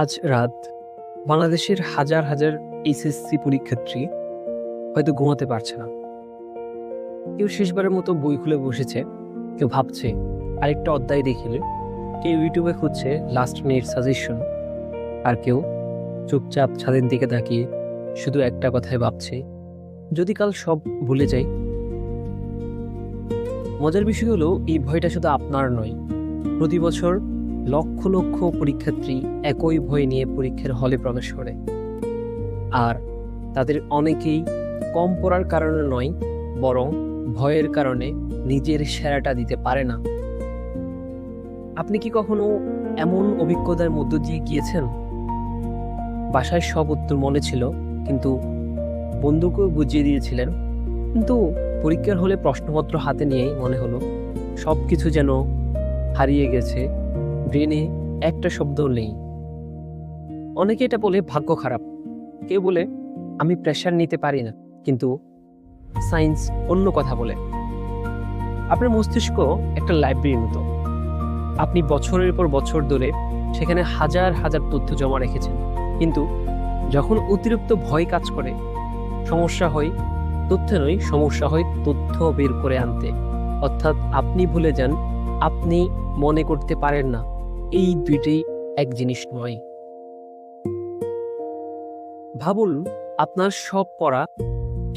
আজ রাত বাংলাদেশের হাজার হাজার এইচএসসি পরীক্ষার্থী হয়তো ঘুমাতে পারছে না। কেউ শেষবারের মতো বই খুলে বসেছে, কেউ ভাবছে আরেকটা অধ্যায় দেখিলে, কেউ ইউটিউবে খুঁজছে লাস্ট মিনিট সাজেশন, আর কেউ চুপচাপ ছাদের দিকে তাকিয়ে শুধু একটা কথাই ভাবছে, যদি কাল সব ভুলে যাই। মজার বিষয় হলো এই ভয়টা শুধু আপনার নয়, প্রতি বছর লক্ষ লক্ষ পরীক্ষার্থী একই ভয় নিয়ে পরীক্ষার হলে প্রবেশ করে। আর তাদের অনেকেই কম পড়ার কারণে নয়, বরং ভয়ের কারণে নিজের সেরাটা দিতে পারে না। আপনি কি কখনো এমন অভিজ্ঞতার মধ্য দিয়ে গিয়েছেন? বাসায় সব উত্তর মনে ছিল, কিন্তু বন্ধুকেও বুঝিয়ে দিয়েছিলেন, কিন্তু পরীক্ষার হলে প্রশ্নপত্র হাতে নিয়েই মনে হলো সব কিছু যেন হারিয়ে গেছে, ব্রেনে একটা শব্দও নেই। অনেকে এটা বলে ভাগ্য খারাপ, কেউ বলে আমি প্রেশার নিতে পারি না, কিন্তু সায়েন্স অন্য কথা বলে। আপনার মস্তিষ্ক একটা লাইব্রেরির মতো, আপনি বছরের পর বছর ধরে সেখানে হাজার হাজার তথ্য জমা রেখেছেন, কিন্তু যখন অতিরিক্ত ভয় কাজ করে, সমস্যা হয় তথ্য নয়, সমস্যা হয় তথ্য বের করে আনতে। অর্থাৎ আপনি ভুলে যান, আপনি মনে করতে পারেন না। এই দুইটাই এক জিনিস নয়। ভাবুন, আপনার সব পড়া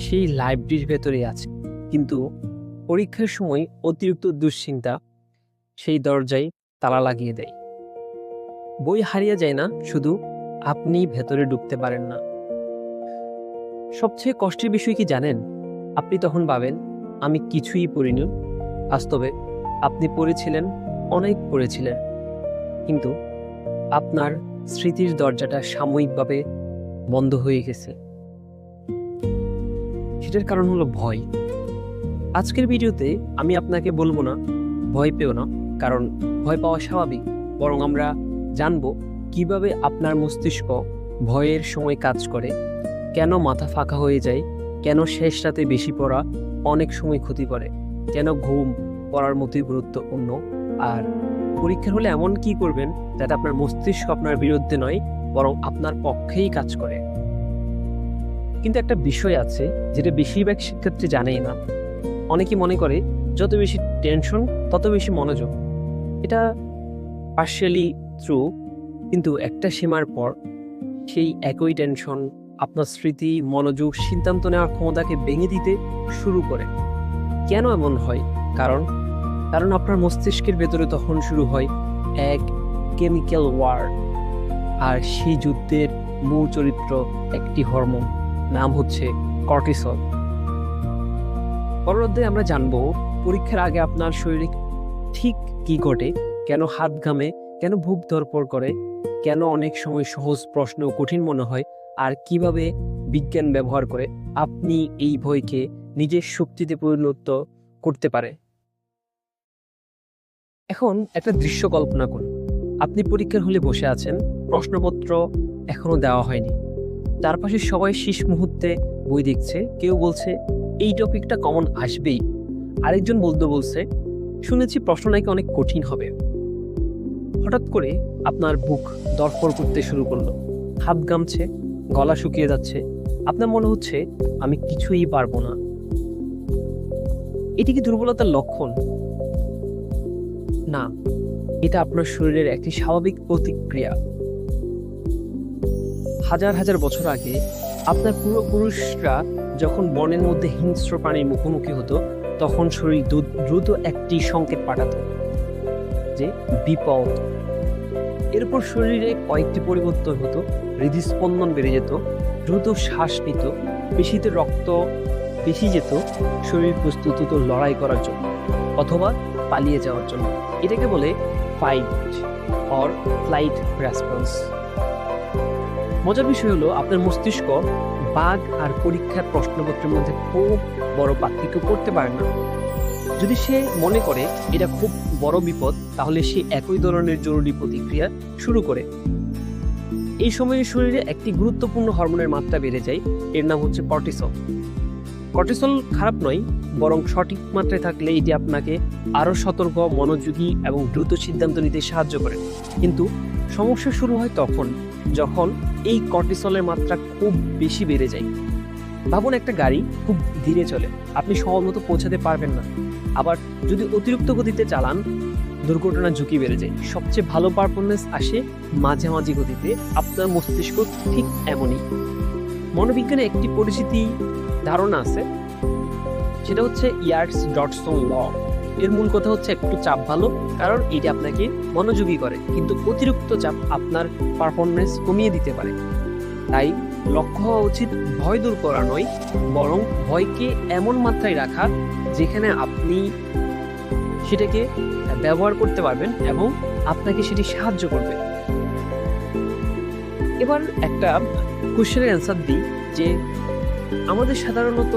সেই লাইব্রেরির ভেতরে আছে, কিন্তু পরীক্ষার সময় অতিরিক্ত দুশ্চিন্তা সেই দরজায় তালা লাগিয়ে দেয়। বই হারিয়ে যায় না, শুধু আপনি ভেতরে ঢুকতে পারেন না। সবচেয়ে কষ্টের বিষয় কি জানেন? আপনি তখন ভাবেন আমি কিছুই পড়িনি। বাস্তবে আপনি পড়েছিলেন, অনেক পড়েছিলেন, কিন্তু আপনার স্মৃতির দরজাটা সাময়িকভাবে বন্ধ হয়ে গেছে। সেটার কারণ হলো ভয়। আজকের ভিডিওতে আমি আপনাকে বলবো না ভয় পেও না, কারণ ভয় পাওয়া স্বাভাবিক, বরং আমরা জানবো কিভাবে আপনার মস্তিষ্ক ভয়ের সময় কাজ করে, কেন মাথা ফাঁকা হয়ে যায়, কেন শেষ রাতে বেশি পড়া অনেক সময় ক্ষতি করে, কেন ঘুম পড়ার মতোই গুরুত্বপূর্ণ, আর পরীক্ষার হলে এমন কি করবেন যাতে আপনার মস্তিষ্ক আপনার বিরুদ্ধে নয়, বরং আপনার পক্ষেই কাজ করে। কিন্তু একটা বিষয় আছে যেটা বেশিরভাগ শিক্ষার্থী জানেই না। অনেকে মনে করে যত বেশি টেনশন তত বেশি মনোযোগ। এটা পার্শিয়ালি ট্রু, কিন্তু একটা সীমার পর সেই একই টেনশন আপনার স্মৃতি, মনোযোগ, সিদ্ধান্ত নেওয়ার ক্ষমতাকে ভেঙে দিতে শুরু করে। কেন এমন হয়? কারণ আপনার মস্তিষ্কের ভেতরে তখন শুরু হয় এক কেমিক্যাল ওয়ার, আর সেই যুদ্ধের মূল চরিত্র একটি হরমোন, নাম হচ্ছে কর্টিসল। পরের অধ্যায়ে আমরা জানবো পরীক্ষার আগে আপনার শরীরে ঠিক কি ঘটে, কেন হাত ঘামে, কেন বুক ধড়ফড় করে, কেন অনেক সময় সহজ প্রশ্ন কঠিন মনে হয়, আর কিভাবে বিজ্ঞান ব্যবহার করে আপনি এই ভয়কে নিজের শক্তিতে পরিণত করতে পারে। এখন একটা দৃশ্য কল্পনা করুন। আপনি পরীক্ষার হলে বসে আছেন, প্রশ্নপত্র এখনো দেওয়া হয়নি, চারপাশে সবাই শেষ মুহূর্তে বই দেখছে। কেউ বলছে এই টপিকটা কমন আসবেই, আরেকজন বলছে শুনেছি প্রশ্ন নাকি অনেক কঠিন হবে। হঠাৎ করে আপনার বুক ধড়ফড় করতে শুরু করলো, হাত ঘামছে, গলা শুকিয়ে যাচ্ছে, আপনার মনে হচ্ছে আমি কিছুই পারবো না। এটি কি দুর্বলতার লক্ষণ? না, এটা আপনার শরীরের একটি স্বাভাবিক প্রতিক্রিয়া। হাজার হাজার বছর আগে আপনার পূর্বপুরুষরা যখন বনের মধ্যে হিংস্র প্রাণীর মুখোমুখি হতো, তখন শরীর দ্রুত একটি সংকেত পাঠাতো যে বিপদ। এরপর শরীরে কয়েকটি পরিবর্তন হতো, হৃদস্পন্দন বেড়ে যেত, দ্রুত শ্বাস নিত, পেশিতে রক্ত বেশি যেত, শরীর প্রস্তুত হতো লড়াই করার জন্য অথবা পালিয়ে যাওয়ার জন্য। এটাকে বলে ফাইট অর ফ্লাইট রেসপন্স। মজার বিষয় হলো আপনার মস্তিষ্ক বাঘ আর পরীক্ষার প্রশ্নপত্রের মধ্যে খুব বড় পার্থক্য করতে পারে না। যদি সে মনে করে এটা খুব বড় বিপদ, তাহলে সে একই ধরনের জরুরি প্রতিক্রিয়া শুরু করে। এই সময়ে শরীরে একটি গুরুত্বপূর্ণ হরমোনের মাত্রা বেড়ে যায়, এর নাম হচ্ছে কর্টিসল। কর্টিসল খারাপ নয়, বরং সঠিক মাত্রায় থাকলে এটি আপনাকে আরো সতর্ক, মনোযোগী এবং দ্রুত সিদ্ধান্ত নিতে সাহায্য করে। কিন্তু সমস্যা শুরু হয় তখন যখন এই কর্টিসলের মাত্রা খুব বেশি বেড়ে যায়। ভাবুন একটা গাড়ি খুব ধীরে চলে, আপনি সময় মতো পৌঁছাতে পারবেন না। আবার যদি অতিরিক্ত গতিতে চালান, দুর্ঘটনার ঝুঁকি বেড়ে যায়। সবচেয়ে ভালো পারফরমেন্স আসে মাঝামাঝি গতিতে। আপনার মস্তিষ্ক ঠিক এমনই। মনোবিজ্ঞানে একটি পরিচিতি ধারণা আছে, সেটা হচ্ছে ইয়ার্স ডটসন ল। এর মূল কথা হচ্ছে একটু চাপ ভালো, কারণ এটি আপনাকে মনোযোগী করে, কিন্তু অতিরিক্ত চাপ আপনার পারফরমেন্স কমিয়ে দিতে পারে। তাই লক্ষ্য হওয়া উচিত ভয় দূর করা নয়, বরং ভয়কে এমন মাত্রায় রাখা যেখানে আপনি সেটাকে ব্যবহার করতে পারবেন এবং আপনাকে সেটি সাহায্য করবে। এবার একটা কোশ্চেনের অ্যান্সার দিই যে আমাদের সাধারণত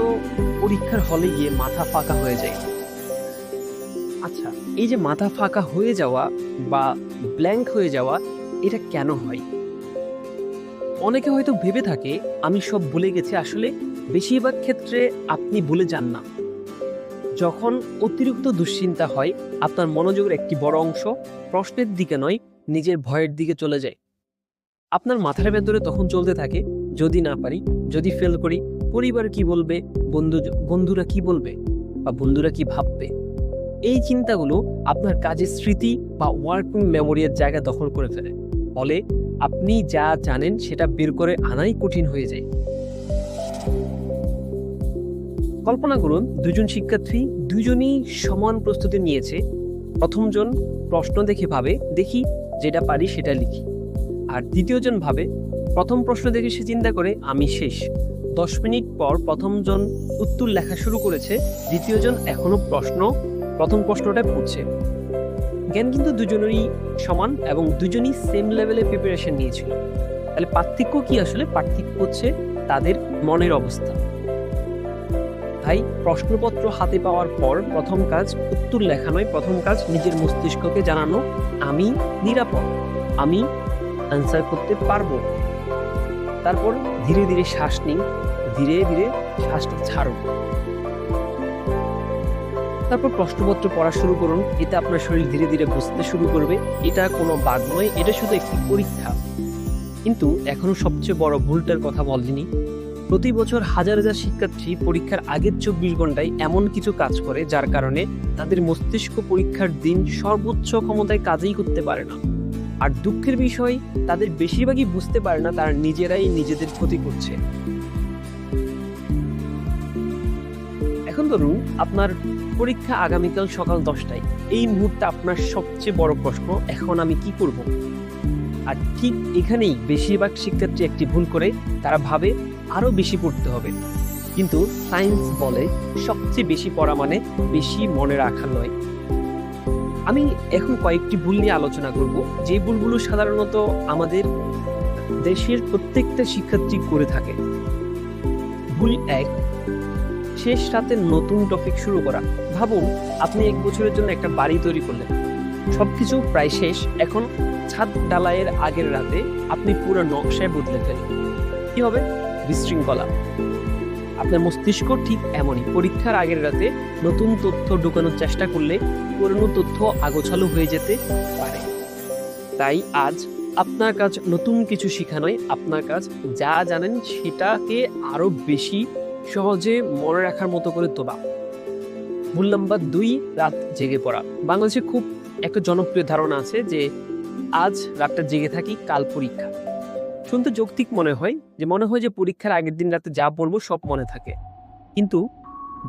পরীক্ষার হলে গিয়ে মাথা ফাঁকা হয়ে যায়। আচ্ছা, এই যে মাথা ফাঁকা হয়ে যাওয়া বা ব্ল্যাঙ্ক হয়ে যাওয়া, এটা কেন হয়? অনেকে হয়তো ভেবে থাকে আমি সব ভুলে গেছি। আসলে বেশিরভাগ ক্ষেত্রে আপনি ভুলে যান না। যখন অতিরিক্ত দুশ্চিন্তা হয়, আপনার মনোযোগের একটি বড় অংশ প্রশ্নের দিকে নয়, নিজের ভয়ের দিকে চলে যায়। আপনার মাথার ভেতরে তখন চলতে থাকে, যদি না পারি, যদি ফেল করি, পরিবার কি বলবে, বন্ধুরা কি বলবে, বা বন্ধুরা কি ভাববে। এই চিন্তাগুলো আপনার কাজের স্মৃতি বা ওয়ার্কিং মেমোরির জায়গা দখল করে ফেলে। ফলে আপনি যা জানেন সেটা বের করে আনাই কঠিন হয়ে যায়। কল্পনা করুন দুজন শিক্ষার্থী, দুজনই সমান প্রস্তুতি নিয়েছে। প্রথমজন প্রশ্ন দেখে ভাবে, দেখি যেটা পারি সেটা লিখি। আর দ্বিতীয়জন ভাবে, প্রথম প্রশ্ন দেখে সে চিন্তা করে আমি শেষ। 10 মিনিট পর প্রথমজন উত্তর লেখা শুরু করেছে, দ্বিতীয়জন এখনো প্রথম প্রশ্নটা পড়ছে। জ্ঞান কিন্তু দুজনেরই সমান এবং দুজনই সেম লেভেলে প্রিপারেশন নিয়েছিল। তাহলে পার্থক্য কি? আসলে পার্থক্য হচ্ছে তাদের মনের অবস্থা। তাই প্রশ্নপত্র হাতে পাওয়ার পর প্রথম কাজ উত্তর লেখা নয়, প্রথম কাজ নিজের মস্তিষ্ককে জানানো আমি নিরাপদ, আমি অ্যান্সার করতে পারবো। তারপর ধীরে ধীরে শ্বাস নিন, ধীরে ধীরে শ্বাসটা ছাড়ুন। তারপর প্রশ্নপত্র পড়া শুরু করুন। এতে আপনার শরীর ধীরে ধীরে বুঝতে শুরু করবে এটা কোনো বাগ নয়, এটা শুধু একটি পরীক্ষা। কিন্তু এখনো সবচেয়ে বড় ভুলটার কথা বলিনি। প্রতি বছর হাজার হাজার শিক্ষার্থী পরীক্ষার আগের 24 ঘন্টায় এমন কিছু কাজ করে যার কারণে তাদের মস্তিষ্ক পরীক্ষার দিন সর্বোচ্চ ক্ষমতায় কাজই করতে পারে না। আর দুঃখের বিষয়, তাদের বেশিরভাগই বুঝতে পারে না তারা নিজেরাই নিজেদের ক্ষতি করছে। এখন ধরুন আপনার পরীক্ষা আগামীকাল সকাল 10টায়। এই মুহূর্তে আপনার সবচেয়ে বড় প্রশ্ন, এখন আমি কি করব? আর ঠিক এখানেই বেশিরভাগ শিক্ষার্থী একটি ভুল করে, তারা ভাবে আরো বেশি পড়তে হবে। কিন্তু সায়েন্স বলে সবচেয়ে বেশি পড়া মানে বেশি মনে রাখা নয়। আমি এখন কয়েকটি ভুল নিয়ে আলোচনা করব, যে ভুলগুলো সাধারণত আমাদের দেশের প্রত্যেকটা শিক্ষার্থী করে থাকে। ভুল 1, শেষ রাতে নতুন টপিক শুরু করা। ভাবুন আপনি 1 বছরের জন্য একটা বাড়ি তৈরি করলেন, সবকিছু প্রায় শেষ, এখন ছাদ ঢালাইয়ের আগের রাতে আপনি পুরো নকশায় বদলে ফেলেন। কি হবে? বিশৃঙ্খলা। আপনার মস্তিষ্ক ঠিক এমনই, পরীক্ষার আগের রাতে নতুন তথ্য ঢোকানোর চেষ্টা করলে পুরনো তথ্য আগোছালো হয়ে যেতে পারে। তাই আজ আপনার কাজ নতুন কিছু শেখা নয়, আপনার কাজ যা জানেন সেটাকে আরো বেশি সহজে মনে রাখার মতো করে তোলা। ভুল নাম্বার 2, রাত জেগে পড়া। বাংলাদেশে খুব একটা জনপ্রিয় ধারণা আছে যে আজ রাতটা জেগে থাকি, কাল পরীক্ষা। শুনতে যৌক্তিক মনে হয় যে পরীক্ষার আগের দিন রাতে যা পড়বো সব মনে থাকে। কিন্তু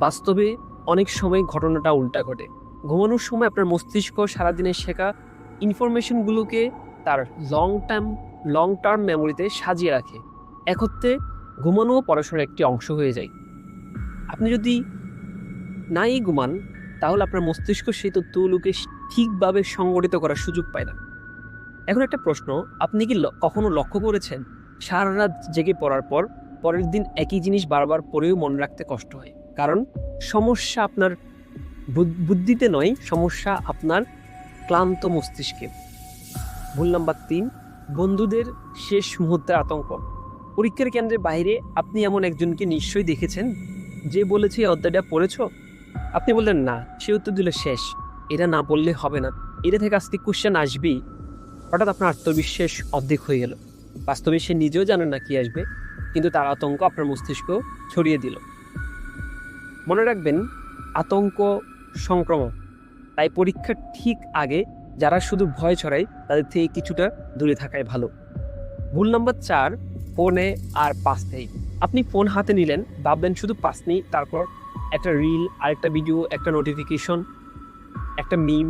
বাস্তবে অনেক সময় ঘটনাটা উল্টা ঘটে। ঘুমানোর সময় আপনার মস্তিষ্ক সারাদিনের শেখা ইনফরমেশনগুলোকে তার লং টার্ম মেমোরিতে সাজিয়ে রাখে। একত্রে ঘুমানো পড়াশোনার একটি অংশ হয়ে যায়। আপনি যদি নাই ঘুমান, তাহলে আপনার মস্তিষ্ক সেই তথ্যগুলোকে ঠিকভাবে সংগঠিত করার সুযোগ পায় না। এখন একটা প্রশ্ন, আপনি কি কখনো লক্ষ্য করেছেন সারা রাত জেগে পড়ার পর পরের দিন একই জিনিস বারবার পড়েও মনে রাখতে কষ্ট হয়? কারণ সমস্যা আপনার বুদ্ধিতে নয়, সমস্যা আপনার ক্লান্ত মস্তিষ্কে। ভুল নাম্বার 3, বন্ধুদের শেষ মুহূর্তের আতঙ্ক। পরীক্ষার কেন্দ্রের বাইরে আপনি এমন একজনকে নিশ্চয়ই দেখেছেন যে বলেছে এই অধ্যায়টা পড়েছ? আপনি বললেন না, সে উত্তর দিল শেষ, এটা না বললে হবে না, এটা থেকে আজকে কোশ্চেন আসবেই। হঠাৎ আপনার আত্মবিশ্বাস অর্ধেক হয়ে গেল। বাস্তবে সে নিজেও জানেন না কি আসবে, কিন্তু তার আতঙ্ক আপনার মস্তিষ্ক ছড়িয়ে দিল। মনে রাখবেন, আতঙ্ক সংক্রমণ। তাই পরীক্ষার ঠিক আগে যারা শুধু ভয় ছড়ায় তাদের থেকে কিছুটা দূরে থাকাই ভালো। ভুল নাম্বার 4, ফোনে আর পাস নেই। আপনি ফোন হাতে নিলেন, ভাবলেন শুধু পাস নেই, তারপর একটা রিল, আরেকটা ভিডিও, একটা নোটিফিকেশন, একটা মিম।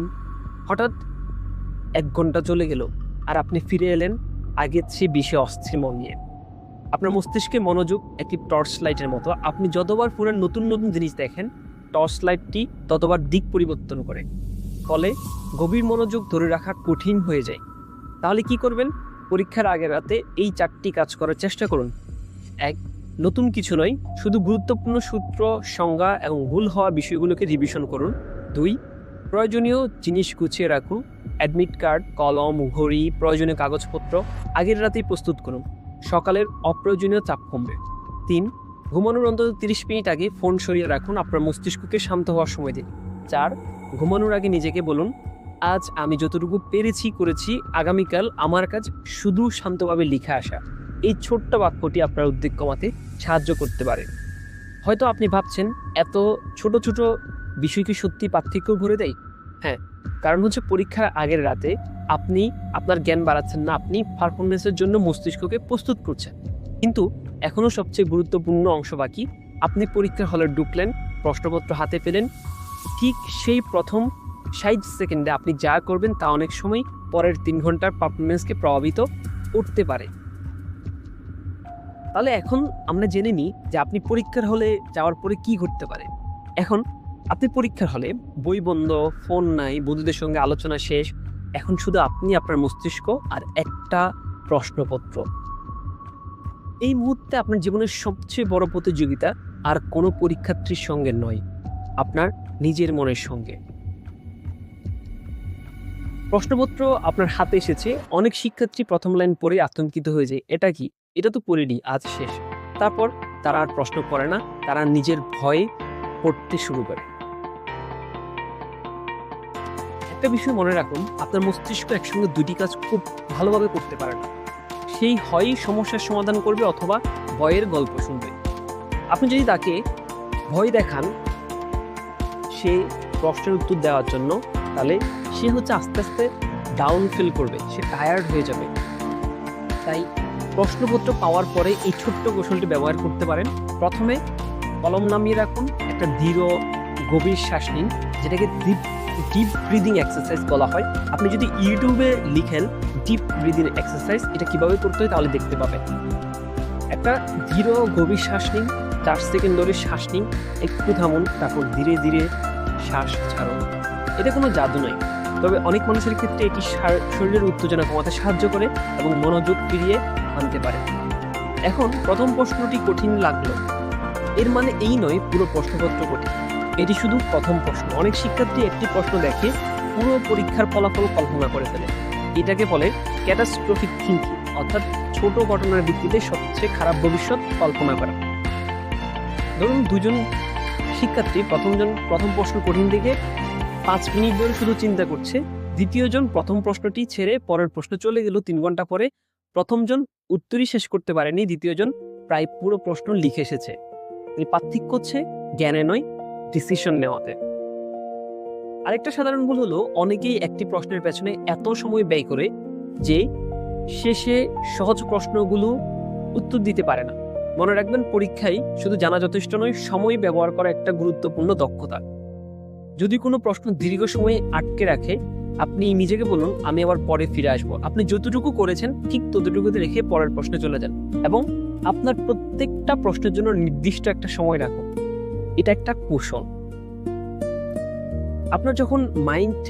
হঠাৎ 1 ঘন্টা চলে গেল আর আপনি ফিরে এলেন আগের চেয়ে বেশি অস্থির মন নিয়ে। আপনার মস্তিষ্কে মনোযোগ একটি টর্চ লাইটের মতো। আপনি যতবার ফোনের নতুন নতুন জিনিস দেখেন, টর্চ লাইটটি ততবার দিক পরিবর্তন করে। ফলে গভীর মনোযোগ ধরে রাখা কঠিন হয়ে যায়। তাহলে কি করবেন? পরীক্ষার আগের রাতে এই 4টি কাজ করার চেষ্টা করুন। 1, নতুন কিছু নয়, শুধু গুরুত্বপূর্ণ সূত্র, সংজ্ঞা এবং ভুল হওয়া বিষয়গুলোকে রিভিশন করুন। 2, প্রয়োজনীয় জিনিস গুছিয়ে রাখুন। অ্যাডমিট কার্ড, কলম, ঘড়ি, প্রয়োজনীয় কাগজপত্র আগের রাতেই প্রস্তুত করুন। সকালের অপ্রয়োজনীয় চাপ কমবে। 3, ঘুমানোর অন্তত 30 মিনিট আগে ফোন সরিয়ে রাখুন। আপনার মস্তিষ্ককে শান্ত হওয়ার সময় দিন। 4, ঘুমানোর আগে নিজেকে বলুন, আজ আমি যতটুকু পেরেছি করেছি, আগামীকাল আমার কাজ শুধু শান্তভাবে লিখে আসা। এই ছোট্ট বাক্যটি আপনার উদ্বেগ কমাতে সাহায্য করতে পারে। হয়তো আপনি ভাবছেন, এত ছোট ছোট বিষয় কি সত্যি পার্থক্য ভরে দেয়? হ্যাঁ, কারণ হচ্ছে পরীক্ষার আগের রাতে আপনি আপনার জ্ঞান বাড়াচ্ছেন না, আপনি পারফরমেন্সের জন্য মস্তিষ্ককে প্রস্তুত করছেন। কিন্তু এখনও সবচেয়ে গুরুত্বপূর্ণ অংশ বাকি। আপনি পরীক্ষার হলে ঢুকলেন, প্রশ্নপত্র হাতে পেলেন, ঠিক সেই প্রথম 60 সেকেন্ডে আপনি যা করবেন তা অনেক সময় পরের 3 ঘন্টার পারফরমেন্সকে প্রভাবিত করতে পারে। তাহলে এখন আমরা জেনে নিই যে আপনি পরীক্ষার হলে যাওয়ার পরে কি ঘটতে পারে। এখন আপনি পরীক্ষার হলে, বই বন্ধ, ফোন নাই, বন্ধুদের সঙ্গে আলোচনা শেষ। এখন শুধু আপনি, আপনার মস্তিষ্ক আর একটা প্রশ্নপত্র। এই মুহূর্তে আপনার জীবনের সবচেয়ে বড় প্রতিযোগিতা আর কোনো পরীক্ষার্থীর সঙ্গে নয়, আপনার নিজের মনের সঙ্গে। প্রশ্নপত্র আপনার হাতে এসেছে। অনেক শিক্ষার্থী প্রথম লাইন পড়ে আতঙ্কিত হয়ে যায়, এটা কি, এটা তো পড়িনি, আজ শেষ। তারপর তারা আর প্রশ্ন করে না, তারা নিজের ভয়ে পড়তে শুরু করে। একটা বিষয় মনে রাখুন, আপনার মস্তিষ্ক একসঙ্গে 2টি কাজ খুব ভালোভাবে করতে পারে না। সেই হয় সমস্যার সমাধান করবে অথবা ভয়ের গল্প শুনবে। আপনি যদি তাকে ভয় দেখান সে প্রশ্নের উত্তর দেওয়ার জন্য, তাহলে সে হচ্ছে আস্তে আস্তে ডাউন ফিল করবে, সে টায়ার্ড হয়ে যাবে। তাই প্রশ্নপত্র পাওয়ার পরে এই ছোট্ট কৌশলটি ব্যবহার করতে পারেন। প্রথমে কলম নামিয়ে রাখুন, একটা দৃঢ় গভীর শ্বাস নিন, যেটাকে ডিপ ব্রিদিং এক্সারসাইজ বলা হয়। আপনি যদি ইউটিউবে লিখেন ডিপ ব্রিদিং এক্সারসাইজ, এটা কিভাবে করতে হয় তাহলে দেখতে পাবেন। একটা দৃঢ় গভীর শ্বাস নিন, 4 সেকেন্ড ধরে শ্বাস নিন, একটু থামুন, তারপর ধীরে ধীরে শ্বাস ছাড়ুন। এটা কোনো জাদু নয়, তবে অনেক মানুষের ক্ষেত্রে এটি শরীরের উত্তেজনা কমাতে সাহায্য করে এবং মনোযোগ ফিরিয়ে আনতে পারে। এখন প্রথম প্রশ্নটি কঠিন লাগলো, এর মানে এই নয় পুরো প্রশ্নপত্র কঠিন। এটি শুধু প্রথম প্রশ্ন। অনেক শিক্ষার্থী একটি প্রশ্ন দেখে পুরো পরীক্ষার ফলাফল কল্পনা করে ফেলে। এটাকে বলে ক্যাটাস্ট্রফিক থিঙ্কিং, অর্থাৎ ছোট ঘটনার ভিত্তিতে সবচেয়ে খারাপ ভবিষ্যৎ কল্পনা করা। ধরুন 2জন শিক্ষার্থী, প্রথম প্রশ্ন কঠিন দেখে 5 মিনিট ধরে শুধু চিন্তা করছে, দ্বিতীয়জন প্রথম প্রশ্নটি ছেড়ে পরের প্রশ্ন চলে গেল 3 ঘন্টা পরে। প্রথমজন উত্তরই শেষ করতে পারেনি, দ্বিতীয়জন প্রায় পুরো প্রশ্ন লিখে এসেছে। এই পার্থক্য হচ্ছে জ্ঞানে নয়, ডিসিশন নেওয়াতে। আরেকটা সাধারণ ভুল হলো, অনেকেই একটি প্রশ্নের পেছনে এত সময় ব্যয় করে যে শেষে সহজ প্রশ্নগুলো উত্তর দিতে পারে না। মনে রাখবেন, পরীক্ষায় শুধু জানা যথেষ্ট নয়, সময় ব্যবহার করা একটা গুরুত্বপূর্ণ দক্ষতা। যদি কোনো প্রশ্ন দীর্ঘ সময়ে আটকে রাখে, আপনি নিজেকে বলুন, আমি আবার পরে ফিরে আসবো। আপনি যতটুকু করেছেন ঠিক ততটুকুতে রেখে পরের প্রশ্নে চলে যান এবং আপনার প্রত্যেকটা প্রশ্নের জন্য নির্দিষ্ট একটা সময় রাখুন। এটা একটা কৌশল। আপনার যখন মাইন্ড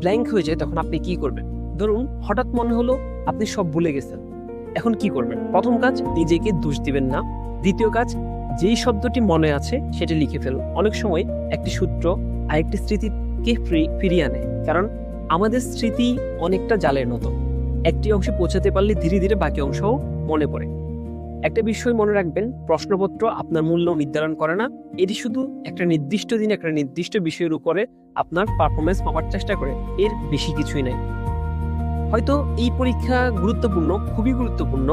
ব্ল্যাঙ্ক হয়ে যায় তখন আপনি কি করবেন? ধরুন হঠাৎ মনে হলো আপনি সব ভুলে গেছেন, এখন কি করবেন? প্রথম কাজ, নিজেকে দোষ দিবেন না। দ্বিতীয় কাজ, যেই শব্দটি মনে আছে সেটা লিখে ফেলুন। অনেক সময় একটি সূত্র আরেকটি স্মৃতিকে ফিরিয়ে আনে, কারণ আমাদের স্মৃতি অনেকটা জালের মতো। একটি অংশে পৌঁছাতে পারলে ধীরে ধীরে বাকি অংশও মনে পড়ে। একটা বিষয় মনে রাখবেন, প্রশ্নপত্র আপনার মূল্য নির্ধারণ করে না, এটি শুধু একটা নির্দিষ্ট দিন একটা নির্দিষ্ট বিষয়ের উপরে আপনার পারফরমেন্স মাপার চেষ্টা করে, এর বেশি কিছুই নেই। হয়তো এই পরীক্ষা গুরুত্বপূর্ণ, খুবই গুরুত্বপূর্ণ,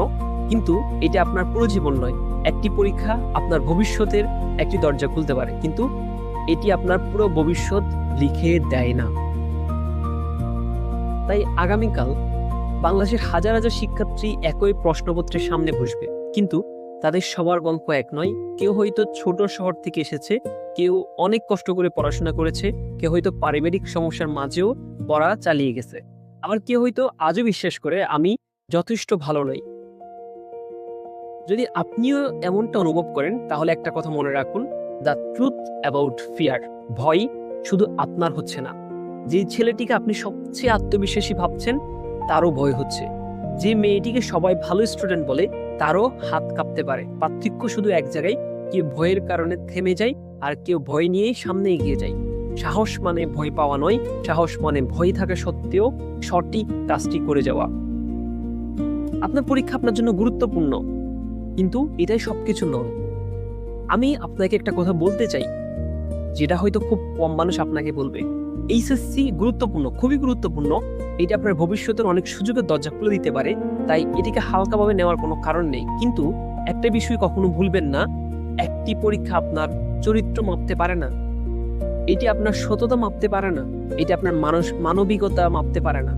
কিন্তু এটা আপনার পুরো জীবন নয়। একটি পরীক্ষা আপনার ভবিষ্যতের একটি দরজা খুলতে পারে, কিন্তু এটি আপনার পুরো ভবিষ্যৎ লিখে দেয় না। তাই আগামীকাল বাংলাদেশের হাজার হাজার শিক্ষার্থী একই প্রশ্নপত্রের সামনে বসবে, কিন্তু তাদের সবার গল্প এক নয়। কেউ হয়তো ছোট শহর থেকে এসেছে, কেউ অনেক কষ্ট করে পড়াশোনা করেছে, কেউ হয়তো পারিবারিক সমস্যার মাঝেও পড়া চালিয়ে গেছে, আবার কেউ হয়তো আজও বিশ্বাস করে আমি যথেষ্ট ভালো নই। যদি আপনিও এমনটা অনুভব করেন, তাহলে একটা কথা মনে রাখুন, দ্য ট্রুথ অ্যাবাউট ফিয়ার, ভয় শুধু আপনার হচ্ছে না। যে ছেলেটিকে আপনি সবচেয়ে আত্মবিশ্বাসী ভাবছেন, তারও ভয় হচ্ছে। যে মেয়েটিকে সবাই ভালো স্টুডেন্ট বলে, তারও হাত কাঁপতে পারে। পার্থক্য শুধু এক জায়গায়, কেউ ভয়ের কারণে থেমে যায়, আর কেউ ভয় নিয়েই সামনে এগিয়ে যায়। সাহস মানে ভয় পাওয়া নয়, সাহস মানে ভয় থাকা সত্ত্বেও সঠিক কাজটি করে যাওয়া। আপনার পরীক্ষা আপনার জন্য গুরুত্বপূর্ণ, কিন্তু এটাই সবকিছু নয়। আমি আপনাকে একটা কথা বলতে চাই, যেটা হয়তো খুব কম মানুষ আপনাকে বলবে। এইচএসসি গুরুত্বপূর্ণ, খুবই গুরুত্বপূর্ণ। এটা আপনার ভবিষ্যতের অনেক সুযোগের দরজা খুলে দিতে পারে, তাই এটিকে হালকাভাবে নেওয়ার কোনো কারণ নেই। কিন্তু একটা বিষয় কখনো ভুলবেন না, একটি পরীক্ষা আপনার চরিত্র মাপতে পারে না, এটি আপনার সততা মাপতে পারে না, এটি আপনার মানবিকতা মাপতে পারে না।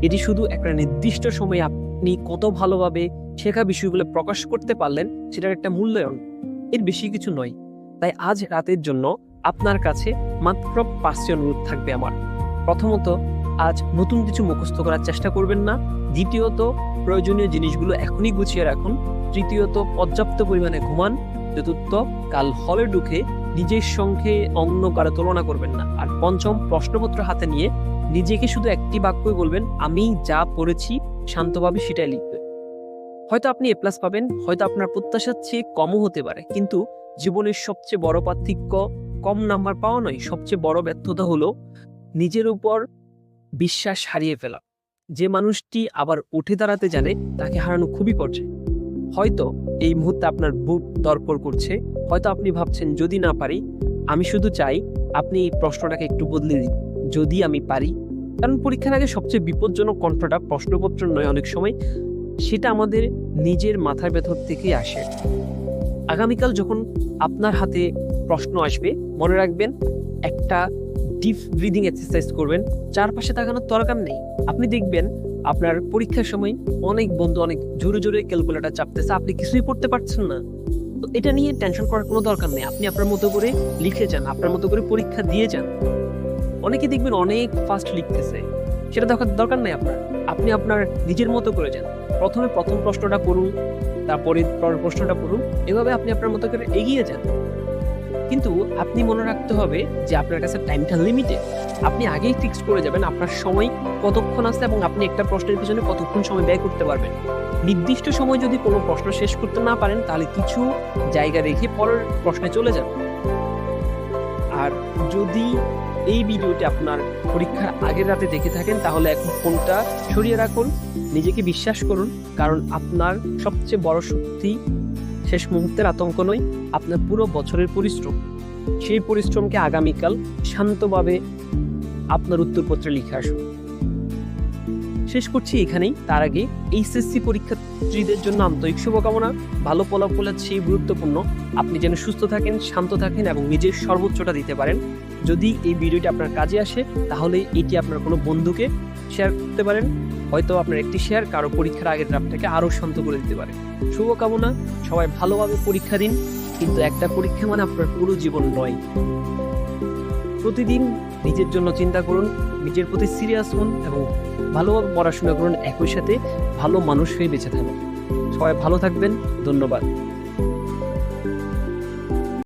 এটি শুধু একটা নির্দিষ্ট সময়ে আপনি কত ভালোভাবে শেখা বিষয়গুলো প্রকাশ করতে পারলেন সেটার একটা মূল্যায়ন, এর বেশি কিছু নয়। তাই আজ রাতের জন্য আপনার কাছে মাত্র 5টি অনুরোধ থাকবে আমার। প্রথমত, আজ নতুন কিছু মুখস্থ করার চেষ্টা করবেন না। দ্বিতীয়ত, প্রয়োজনীয় জিনিসগুলো এখনই গুছিয়ে রাখুন। তৃতীয়ত, পর্যাপ্ত পরিমাণে ঘুমান। চতুর্থ, কাল হলে ঢুকে নিজের সঙ্গে অন্য কারো তুলনা করবেন না। আর পঞ্চম, প্রশ্নপত্র হাতে নিয়ে নিজেকে শুধু একটি বাক্যই বলবেন, আমি যা পড়েছি শান্তভাবে সেটাই লিখবে। হয়তো আপনি এ প্লাস পাবেন, হয়তো আপনার প্রত্যাশার চেয়ে কমও হতে পারে, কিন্তু জীবনের সবচেয়ে বড় পার্থক্য কম নাম্বার পাওয়া নয়, সবচেয়ে বড় ব্যর্থতা হলো নিজের উপর বিশ্বাস হারিয়ে ফেলা। যে মানুষটি আবার উঠে দাঁড়াতে জানে, তাকে হারানো খুবই কঠিন। হয়তো এই মুহূর্তে আপনার বুক দরপড় করছে, হয়তো আপনি ভাবছেন যদি না পারি। আমি শুধু চাই আপনি এই প্রশ্নটাকে একটু বদলে দিন, যদি আমি পারি। কারণ পরীক্ষার আগে সবচেয়ে বিপজ্জনক কণ্ঠটা প্রশ্নপত্র নয়, অনেক সময় সেটা আমাদের নিজের মাথার ভেতর থেকেই আসে। আগামীকাল যখন আপনার হাতে প্রশ্ন আসবে, মনে রাখবেন একটা ডিপ ব্রিদিং এক্সারসাইজ করবেন। চারপাশে তাকানোর দরকার নেই। আপনি দেখবেন আপনার পরীক্ষার সময় অনেক বন্ধু অনেক জোরে জোরে ক্যালকুলেটর চাপতেছে, আপনি কিছুই পড়তে পারছেন না। তো এটা নিয়ে টেনশন করার কোনো দরকার নেই। আপনি আপনার মতো করে লিখে যান, আপনার মতো করে পরীক্ষা দিয়ে যান। অনেকে দেখবেন অনেক ফাস্ট লিখতেছে, সেটা দেখার দরকার নেই আপনার। আপনি আপনার নিজের মতো করে যান। প্রথমে প্রথম প্রশ্নটা পড়ুন, তারপরে পরের প্রশ্নটা পড়ুন, এভাবে আপনি আপনার মতো করে এগিয়ে যান। কিন্তু আপনি মনে রাখতে হবে যে আপনার কাছে টাইমটা লিমিটেড। আপনি আগেই ফিক্স করে যাবেন আপনার সময় কতক্ষণ আছে এবং আপনি একটা প্রশ্নের পিছনে কতক্ষণ সময় ব্যয় করতে পারবেন। নির্দিষ্ট সময় যদি কোনো প্রশ্ন শেষ করতে না পারেন, তাহলে কিছু জায়গা রেখে পরের প্রশ্নে চলে যান। আর যদি এই ভিডিওটি আপনার পরীক্ষার আগের রাতে দেখে থাকেন, তাহলে এখন ফোনটা সরিয়ে রাখুন, নিজেকে বিশ্বাস করুন। কারণ আপনার সবচেয়ে বড় শক্তি শেষ মুহূর্তের আতঙ্ক নয়, আপনার পুরো বছরের পরিশ্রম। সেই পরিশ্রমকে আগামীকাল শান্তভাবে আপনার উত্তরপত্রে লিখে আসুন। শেষ করছি এখানেই। তার আগে এইচএসসি পরীক্ষার্থীদের জন্য আন্তরিক শুভকামনা। ভালো ফলাফলের চেয়ে গুরুত্বপূর্ণ আপনি যেন সুস্থ থাকেন, শান্ত থাকেন এবং নিজের সর্বোচ্চটা দিতে পারেন। যদি এই ভিডিওটি আপনার কাজে আসে, তাহলে এটি আপনার কোনো বন্ধুকে শেয়ার করতে পারেন। হয়তো আপনার একটি শেয়ার কারো পরীক্ষার আগের ড্রাফটটাকে আরও শান্ত করে দিতে পারে। শুভকামনা, সবাই ভালোভাবে পরীক্ষা দিন। কিন্তু একটা পরীক্ষা মানে আপনার পুরো জীবন নয়। প্রতিদিন নিজের জন্য চিন্তা করুন, নিজের প্রতি সিরিয়াস হন এবং ভালোভাবে পড়াশোনা করুন। একই সাথে ভালো মানুষ হয়ে বেঁচে থাকুন। সবাই ভালো থাকবেন। ধন্যবাদ।